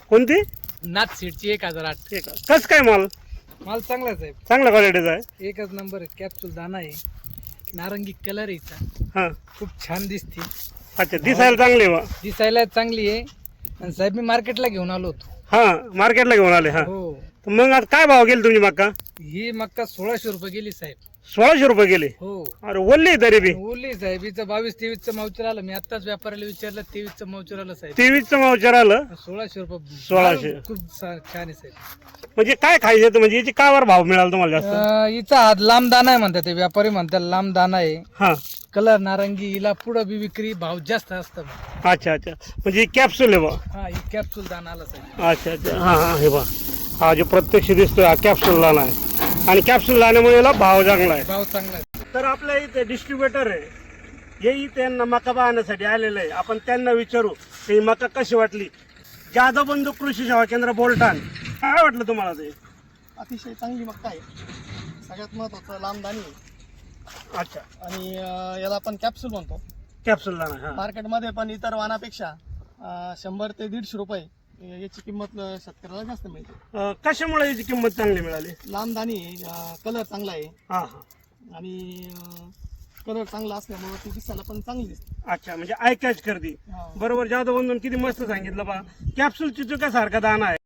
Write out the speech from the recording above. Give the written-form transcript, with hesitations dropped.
कोणती? नाथ सीडची 1008. ठीक आहे. कस काय माल? माल चांगलाच आहे, चांगल्या क्वालिटीचा आहे. एकच नंबर आहे. कॅप्सूल दाना आहे, नारंगी कलर आहे हिचा, हा, खूप छान दिसते, अच्छा, दिसायला चांगली आहे बा. दिसायला चांगली आहे. आणि साहेब मी मार्केटला घेऊन आलो होतो. हा, मार्केटला घेऊन आले. हा, हो, तर मग आज काय भाव गेली तुमची मक्का? ही मक्का 1600 रुपये गेली साहेब. 1600 रुपये गेली. हो, अरे ओल्ली तरी बी. ओली साहेब, हिचं 22-23चं मावचर आलं. मी आताच व्यापाऱ्याला विचारलं, 23चं मावचर आलं साहेब. 23चं मावचर आलं. 1600 रुपये. 1600. खूप छान आहे साहेब. म्हणजे काय खायचं म्हणजे याची कावर भाव मिळाला तुम्हाला जास्त? हिचा हात लांब दाना आहे म्हणतात ते व्यापारी, म्हणतात लांब दाना आहे, हा, कलर नारंगी. हिला पुढं बी विक्री भाव जास्त असतं. अच्छा अच्छा, म्हणजे कॅप्सूल आहे बा. हा, ही कॅप्सूल दाना आला साहेब. अच्छा अच्छा, हा हा, हे बा, हा जो प्रत्यक्ष दिसतोय हा कॅप्सूल दाना आहे. आणि कॅप्सूल दाण्यामुळे याला भाव चांगला आहे. भाव चांगला आहे. तर आपल्या इथे डिस्ट्रीब्युटर आहे, हेही त्यांना मका पाहण्यासाठी आलेलं आहे. आपण त्यांना विचारू ही मका कशी वाटली. जाधव बंधू कृषी सेवा केंद्र बोलटाण, काय वाटलं तुम्हाला ते? अतिशय चांगली मक्का आहे. सगळ्यात महत्वाचं लांबदाणी आहे. अच्छा, आणि याला आपण कॅप्सूल म्हणतो. कॅप्सूल दाना. हा, मार्केटमध्ये पण इतर वाणापेक्षा 100 ते 150 रुपये याची किंमत शेतकऱ्याला जास्त मिळते. कशामुळे याची किंमत चांगली मिळाली? लांबदाणी आहे, कलर चांगला आहे हा हा, आणि कलर चांगला असल्यामुळे ती दिसायला पण चांगली दिसते. अच्छा, म्हणजे आय कॅच करते. हा. बरोबर, जाधव बंधून किती मस्त सांगितलं बा. कॅप्सूल चिचुका सारखा दाना आहे.